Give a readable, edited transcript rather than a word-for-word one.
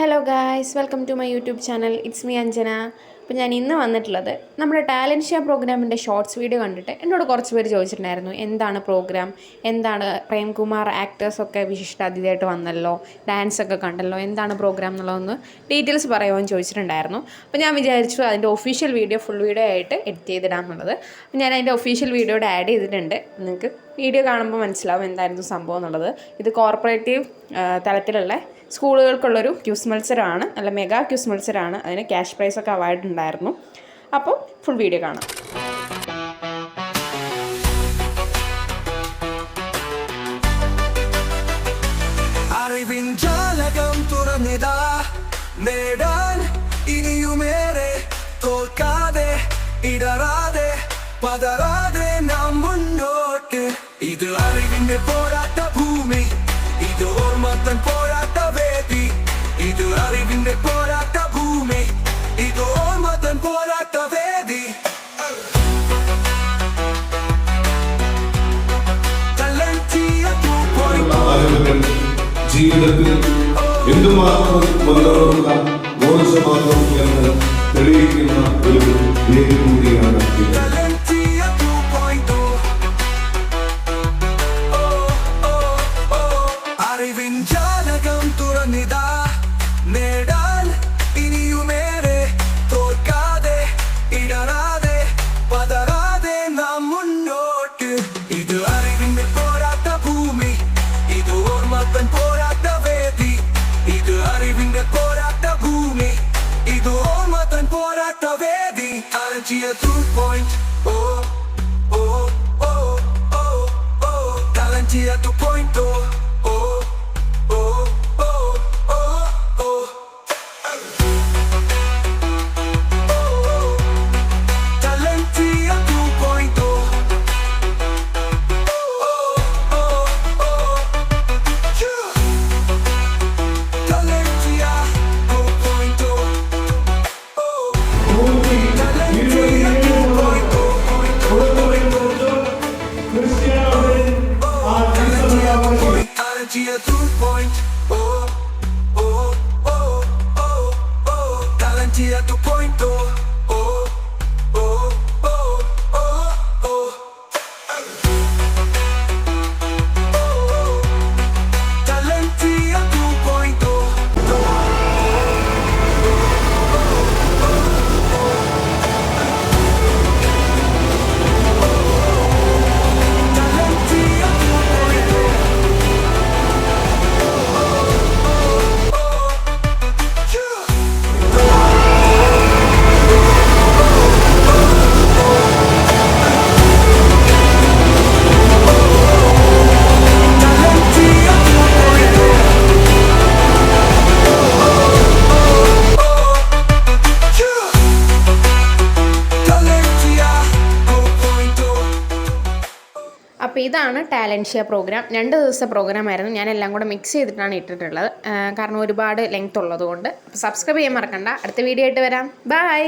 Hello guys, welcome to my YouTube channel. It's me Anjana. അപ്പോൾ ഞാൻ ഇന്ന് വന്നിട്ടുള്ളത് നമ്മുടെ ടാലൻറ്റ് ഷോ പ്രോഗ്രാമിൻ്റെ ഷോർട്സ് വീഡിയോ കണ്ടിട്ട് എന്നോട് കുറച്ച് പേര് ചോദിച്ചിട്ടുണ്ടായിരുന്നു, എന്താണ് പ്രോഗ്രാം, എന്താണ് പ്രേംകുമാർ ആക്ടേഴ്സൊക്കെ വിശിഷ്ട അതിഥിയായിട്ട് വന്നല്ലോ, ഡാൻസൊക്കെ കണ്ടല്ലോ, എന്താണ് പ്രോഗ്രാം എന്നുള്ളതൊന്ന് ഡീറ്റെയിൽസ് പറയുമെന്ന് ചോദിച്ചിട്ടുണ്ടായിരുന്നു. അപ്പോൾ ഞാൻ വിചാരിച്ചു അതിൻ്റെ ഒഫീഷ്യൽ വീഡിയോ ഫുൾ വീഡിയോ ആയിട്ട് എഡിറ്റ് ചെയ്തിടാമെന്നുള്ളത്. അപ്പോൾ ഞാൻ അതിൻ്റെ ഒഫീഷ്യൽ വീഡിയോയുടെ ആഡ് ചെയ്തിട്ടുണ്ട്. നിങ്ങൾക്ക് വീഡിയോ കാണുമ്പോൾ മനസ്സിലാവും എന്തായിരുന്നു സംഭവം എന്നുള്ളത്. ഇത് കോർപ്പറേറ്റീവ് തലത്തിലുള്ള സ്കൂളുകൾക്കുള്ളൊരു ക്യൂസ് മത്സരമാണ്, നല്ല മെഗാ ക്യൂസ് മത്സരമാണ്. അതിന് ക്യാഷ് പ്രൈസൊക്കെ അവാർഡ് ഉണ്ടായിരുന്നു. അപ്പോൾ ഫുൾ വീഡിയോ കാണാം. അറിവിൻ ജാലകം തുറന്നിതാ, നേടാൻ ഇനിയുമേറെ, തോൽക്കാതെ ഇടറാതെ പതറാതെ നാം മുന്നോട്ട്. ഇത് അറിവിന്റെ പോരാട്ട ഭൂമി, ഇത് ഓർമ്മത്തൻ പോരാട്ട വേദി. ഇത് അറിവിന്റെ പോരാട്ട ഭൂമി, ഇത് ഓർമ്മത്തൻ പോരാട്ട വേദി. ജീവിതത്തിൽ എന്തുമാത്രം മുന്നോട്ടുള്ള മോശമാകും എന്ന് തെളിയിക്കുന്ന ഒരു വേദി കൂടിയാണ് ഇത്. അറിവിൻ ജാലകം തുറന്നിതാ, നേടാൻ ഇനിയുമേറെ, തോൽക്കാതെ ഇടറാതെ പതറാതെ നാം മുന്നോട്ട്. ഇത് അറിവിന്റെ പോരാട്ട ഭൂമി, ഇത് ഓർമ്മത്തൻ പോരാട്ട വേദി. ഇത് അറിവിന്റെ പോരാട്ട ഭൂമി, ഇത് ഓർമ്മത്തൻ പോരാട്ട വേദി. Talentia 2.0, Talentia 2.0. Talentia 2.0, Talentia 2.0. അപ്പോൾ ഇതാണ് ടാലൻറ്റ് ഷോ പ്രോഗ്രാം. 2 ദിവസത്തെ പ്രോഗ്രാമായിരുന്നു. ഞാൻ എല്ലാം കൂടെ മിക്സ് ചെയ്തിട്ടാണ് ഇട്ടിട്ടുള്ളത്, കാരണം ഒരുപാട് ലെങ്ത് ഉള്ളതുകൊണ്ട്. അപ്പോൾ സബ്സ്ക്രൈബ് ചെയ്യാൻ മറക്കണ്ട. അടുത്ത വീഡിയോ ആയിട്ട് വരാം. ബൈ.